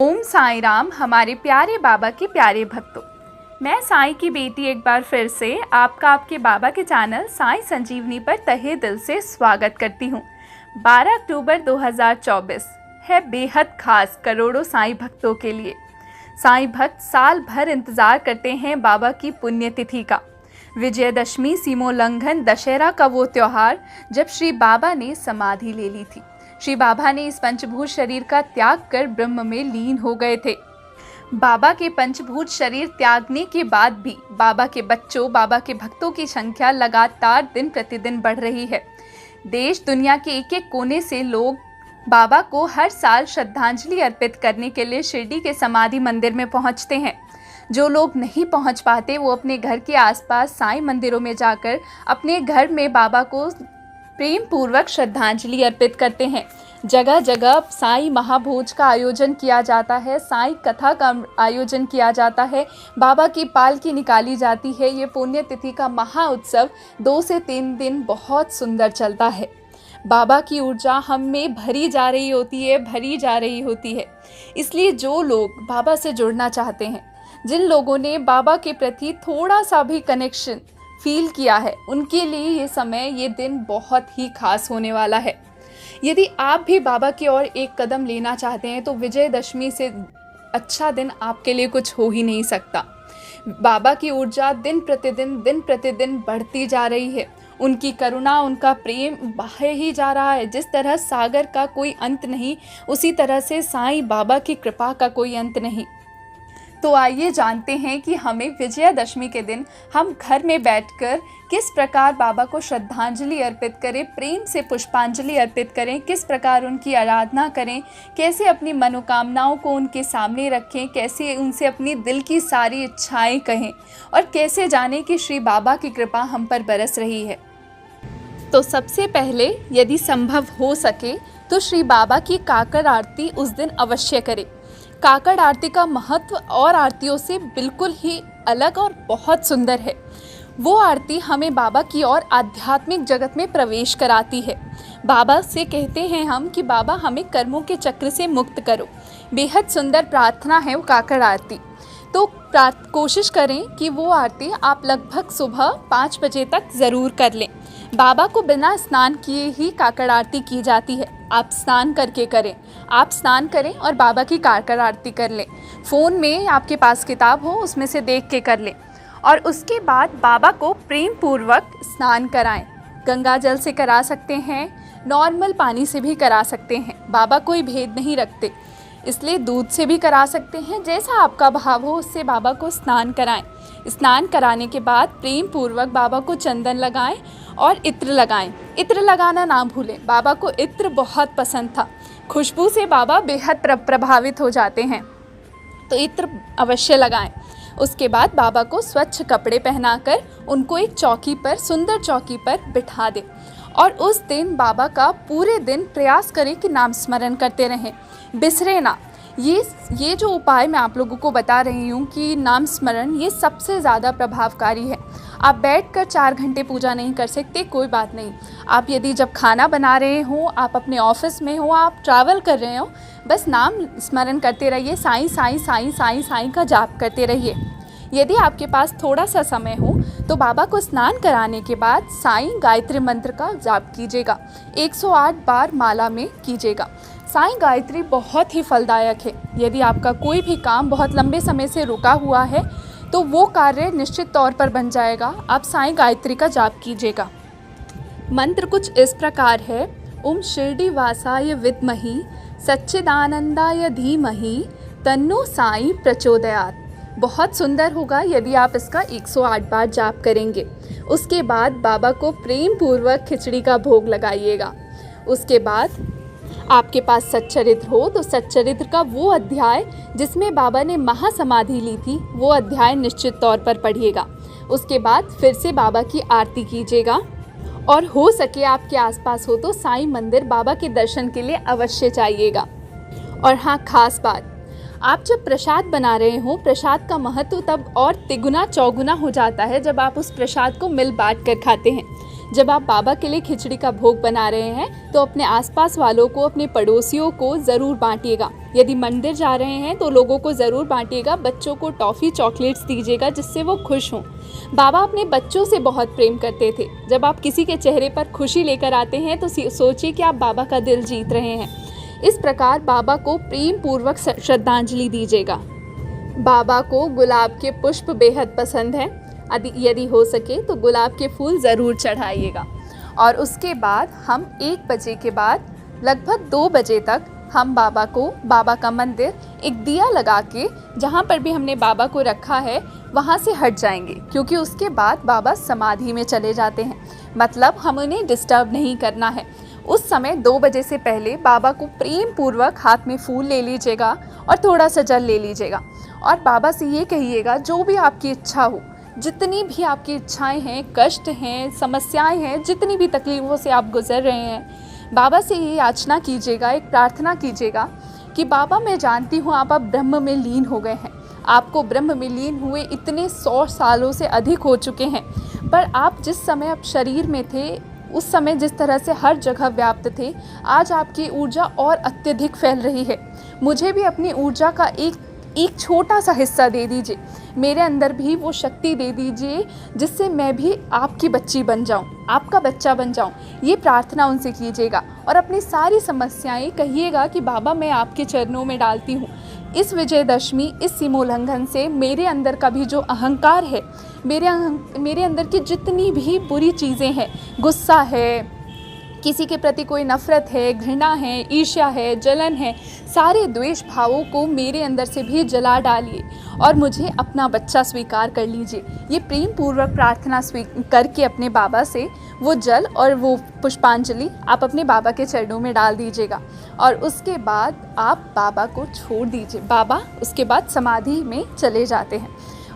ओम साईं राम। हमारे प्यारे बाबा के प्यारे भक्तों, मैं साईं की बेटी एक बार फिर से आपके बाबा के चैनल साईं संजीवनी पर तहे दिल से स्वागत करती हूँ। 12 अक्टूबर 2024 है बेहद खास करोड़ों साईं भक्तों के लिए। साईं भक्त साल भर इंतज़ार करते हैं बाबा की पुण्यतिथि का। विजयदशमी, सीमोल्लंघन, दशहरा का वो त्यौहार जब श्री बाबा ने समाधि ले ली थी। श्री बाबा ने इस पंचभूत शरीर का त्याग कर ब्रह्म में लीन हो गए थे। बाबा के पंचभूत शरीर त्यागने के बाद भी बाबा के बच्चों, बाबा के भक्तों की संख्या लगातार दिन प्रतिदिन बढ़ रही है। देश दुनिया के एक एक कोने से लोग बाबा को हर साल श्रद्धांजलि अर्पित करने के लिए शिरडी के समाधि मंदिर में पहुंचते हैं। जो लोग नहीं पहुंच पाते वो अपने घर के आसपास साईं मंदिरों में जाकर अपने घर में बाबा को प्रेम पूर्वक श्रद्धांजलि अर्पित करते हैं। जगह जगह साईं महाभोज का आयोजन किया जाता है, साईं कथा का आयोजन किया जाता है, बाबा की पालकी निकाली जाती है। ये पुण्यतिथि का महा उत्सव 2 से 3 दिन बहुत सुंदर चलता है। बाबा की ऊर्जा हम में भरी जा रही होती है। इसलिए जो लोग बाबा से जुड़ना चाहते हैं, जिन लोगों ने बाबा के प्रति थोड़ा सा भी कनेक्शन फील किया है, उनके लिए ये समय, ये दिन बहुत ही खास होने वाला है। यदि आप भी बाबा की ओर एक कदम लेना चाहते हैं तो विजयदशमी से अच्छा दिन आपके लिए कुछ हो ही नहीं सकता। बाबा की ऊर्जा दिन प्रतिदिन बढ़ती जा रही है। उनकी करुणा, उनका प्रेम बह ही जा रहा है। जिस तरह सागर का कोई अंत नहीं, उसी तरह से साईं बाबा की कृपा का कोई अंत नहीं। तो आइए जानते हैं कि हमें विजयादशमी के दिन हम घर में बैठकर किस प्रकार बाबा को श्रद्धांजलि अर्पित करें, प्रेम से पुष्पांजलि अर्पित करें, किस प्रकार उनकी आराधना करें, कैसे अपनी मनोकामनाओं को उनके सामने रखें, कैसे उनसे अपनी दिल की सारी इच्छाएं कहें और कैसे जानें कि श्री बाबा की कृपा हम पर बरस रही है। तो सबसे पहले यदि संभव हो सके तो श्री बाबा की काकड़ आरती उस दिन अवश्य करें। काकड़ आरती का महत्व और आरतियों से बिल्कुल ही अलग और बहुत सुंदर है। वो आरती हमें बाबा की ओर आध्यात्मिक जगत में प्रवेश कराती है। बाबा से कहते हैं हम कि बाबा हमें कर्मों के चक्र से मुक्त करो। बेहद सुंदर प्रार्थना है वो काकड़ आरती। तो कोशिश करें कि वो आरती आप लगभग सुबह 5 बजे तक ज़रूर कर लें। बाबा को बिना स्नान किए ही काकड़ आरती की जाती है। आप स्नान करके करें। आप स्नान करें और बाबा की काकड़ आरती कर लें। फ़ोन में आपके पास किताब हो, उसमें से देख के कर लें और उसके बाद बाबा को प्रेम पूर्वक स्नान कराएं। गंगा जल से करा सकते हैं, नॉर्मल पानी से भी करा सकते हैं। बाबा कोई भेद नहीं रखते, इसलिए दूध से भी करा सकते हैं। जैसा आपका भाव हो उससे बाबा को स्नान कराएं। स्नान कराने के बाद प्रेम पूर्वक बाबा को चंदन लगाएं और इत्र लगाएं। इत्र लगाना ना भूलें। बाबा को इत्र बहुत पसंद था। खुशबू से बाबा बेहद प्रभावित हो जाते हैं, तो इत्र अवश्य लगाएं। उसके बाद बाबा को स्वच्छ कपड़े पहनाकर उनको एक चौकी पर, सुंदर चौकी पर बिठा दें और उस दिन बाबा का पूरे दिन प्रयास करें कि नाम स्मरण करते रहें, बिसरे ना। ये जो उपाय मैं आप लोगों को बता रही हूँ कि नाम स्मरण, ये सबसे ज़्यादा प्रभावकारी है। आप बैठकर 4 घंटे पूजा नहीं कर सकते, कोई बात नहीं। आप यदि जब खाना बना रहे हो, आप अपने ऑफिस में हो, आप ट्रैवल कर रहे हो, बस नाम स्मरण करते रहिए। साईं साईं साईं साईं साईं का जाप करते रहिए। यदि आपके पास थोड़ा सा समय हो तो बाबा को स्नान कराने के बाद साईं गायत्री मंत्र का जाप कीजिएगा। 108 बार माला में कीजिएगा। साईं गायत्री बहुत ही फलदायक है। यदि आपका कोई भी काम बहुत लंबे समय से रुका हुआ है तो वो कार्य निश्चित तौर पर बन जाएगा। आप साईं गायत्री का जाप कीजिएगा। मंत्र कुछ इस प्रकार है: ओम शिरडी वासाय विद्महि सच्चिदानंदाय धीमहि तन्नो साईं प्रचोदयात्। बहुत सुंदर होगा यदि आप इसका 108 बार जाप करेंगे। उसके बाद बाबा को प्रेम पूर्वक खिचड़ी का भोग लगाइएगा। उसके बाद आपके पास सच्चरित्र हो तो सच्चरित्र का वो अध्याय जिसमें बाबा ने महासमाधि ली थी, वो अध्याय निश्चित तौर पर पढ़िएगा। उसके बाद फिर से बाबा की आरती कीजिएगा और हो सके आपके आसपास हो तो साईं मंदिर बाबा के दर्शन के लिए अवश्य जाइएगा। और हाँ, खास बात, आप जब प्रसाद बना रहे हो, प्रसाद का महत्व तब और तिगुना चौगुना हो जाता है जब आप उस प्रसाद को मिल बांट कर खाते हैं। जब आप बाबा के लिए खिचड़ी का भोग बना रहे हैं तो अपने आसपास वालों को, अपने पड़ोसियों को ज़रूर बांटिएगा। यदि मंदिर जा रहे हैं तो लोगों को ज़रूर बांटिएगा। बच्चों को टॉफ़ी, चॉकलेट्स दीजिएगा जिससे वो खुश हों। बाबा अपने बच्चों से बहुत प्रेम करते थे। जब आप किसी के चेहरे पर खुशी लेकर आते हैं तो सोचिए कि आप बाबा का दिल जीत रहे हैं। इस प्रकार बाबा को प्रेम पूर्वक श्रद्धांजलि दीजिएगा। बाबा को गुलाब के पुष्प बेहद पसंद हैं। यदि हो सके तो गुलाब के फूल ज़रूर चढ़ाइएगा। और उसके बाद हम 1 बजे के बाद लगभग 2 बजे तक हम बाबा का मंदिर एक दिया लगा के जहाँ पर भी हमने बाबा को रखा है वहाँ से हट जाएंगे, क्योंकि उसके बाद बाबा समाधि में चले जाते हैं। मतलब हम उन्हें डिस्टर्ब नहीं करना है। उस समय 2 बजे से पहले बाबा को प्रेम पूर्वक हाथ में फूल ले लीजिएगा और थोड़ा सा जल ले लीजिएगा और बाबा से ये कहिएगा जो भी आपकी इच्छा हो, जितनी भी आपकी इच्छाएं हैं, कष्ट हैं, समस्याएं हैं, जितनी भी तकलीफ़ों से आप गुजर रहे हैं, बाबा से ये याचना कीजिएगा, एक प्रार्थना कीजिएगा कि बाबा मैं जानती हूँ आप अब ब्रह्म में लीन हो गए हैं। आपको ब्रह्म में लीन हुए इतने 100 सालों से अधिक हो चुके हैं, पर आप जिस समय अब शरीर में थे उस समय जिस तरह से हर जगह व्याप्त थे, आज आपकी ऊर्जा और अत्यधिक फैल रही है। मुझे भी अपनी ऊर्जा का एक छोटा सा हिस्सा दे दीजिए। मेरे अंदर भी वो शक्ति दे दीजिए जिससे मैं भी आपकी बच्ची बन जाऊं, आपका बच्चा बन जाऊं। ये प्रार्थना उनसे कीजिएगा और अपनी सारी समस्याएं कहिएगा कि बाबा मैं आपके चरणों में डालती हूँ। इस विजयदशमी, इस सीमोल्लंघन से मेरे अंदर का भी जो अहंकार है, मेरे अंदर की जितनी भी बुरी चीज़ें हैं, गुस्सा है, किसी के प्रति कोई नफ़रत है, घृणा है, ईर्ष्या है, जलन है, सारे द्वेष भावों को मेरे अंदर से भी जला डालिए और मुझे अपना बच्चा स्वीकार कर लीजिए। ये प्रेम पूर्वक प्रार्थना करके अपने बाबा से वो जल और वो पुष्पांजलि आप अपने बाबा के चरणों में डाल दीजिएगा और उसके बाद आप बाबा को छोड़ दीजिए। बाबा उसके बाद समाधि में चले जाते हैं।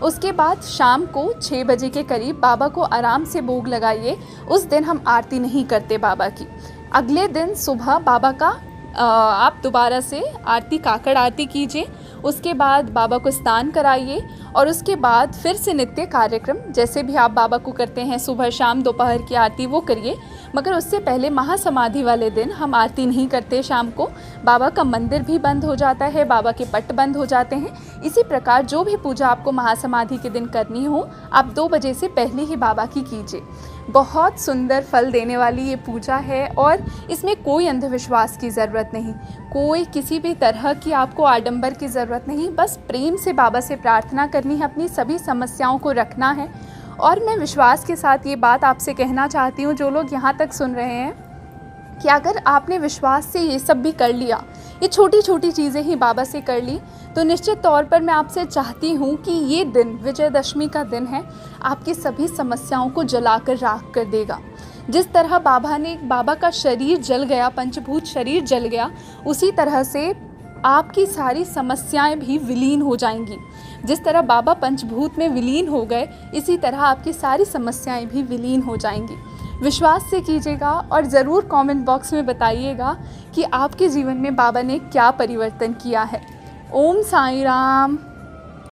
उसके बाद शाम को 6 बजे के करीब बाबा को आराम से भोग लगाइए। उस दिन हम आरती नहीं करते बाबा की। अगले दिन सुबह बाबा का आप दोबारा से आरती, काकड़ आरती कीजिए। उसके बाद बाबा को स्नान कराइए और उसके बाद फिर से नित्य कार्यक्रम जैसे भी आप बाबा को करते हैं, सुबह शाम दोपहर की आरती वो करिए। मगर उससे पहले महासमाधि वाले दिन हम आरती नहीं करते। शाम को बाबा का मंदिर भी बंद हो जाता है, बाबा के पट बंद हो जाते हैं। इसी प्रकार जो भी पूजा आपको महासमाधि के दिन करनी हो, आप 2 बजे से पहले ही बाबा की कीजिए। बहुत सुंदर फल देने वाली ये पूजा है और इसमें कोई अंधविश्वास की ज़रूरत नहीं, कोई किसी भी तरह की आपको आडंबर की ज़रूरत नहीं। बस प्रेम से बाबा से प्रार्थना करनी है, अपनी सभी समस्याओं को रखना है। और मैं विश्वास के साथ ये बात आपसे कहना चाहती हूँ, जो लोग यहाँ तक सुन रहे हैं, कि अगर आपने विश्वास से ये सब भी कर लिया, ये छोटी छोटी चीज़ें ही बाबा से कर ली, तो निश्चित तौर पर मैं आपसे चाहती हूँ कि ये दिन, विजयदशमी का दिन है, आपकी सभी समस्याओं को जलाकर राख कर देगा। जिस तरह बाबा का शरीर जल गया, पंचभूत शरीर जल गया, उसी तरह से आपकी सारी समस्याएं भी विलीन हो जाएंगी। जिस तरह बाबा पंचभूत में विलीन हो गए, इसी तरह आपकी सारी समस्याएं भी विलीन हो जाएंगी। विश्वास से कीजिएगा और ज़रूर कमेंट बॉक्स में बताइएगा कि आपके जीवन में बाबा ने क्या परिवर्तन किया है। ओम साईं राम।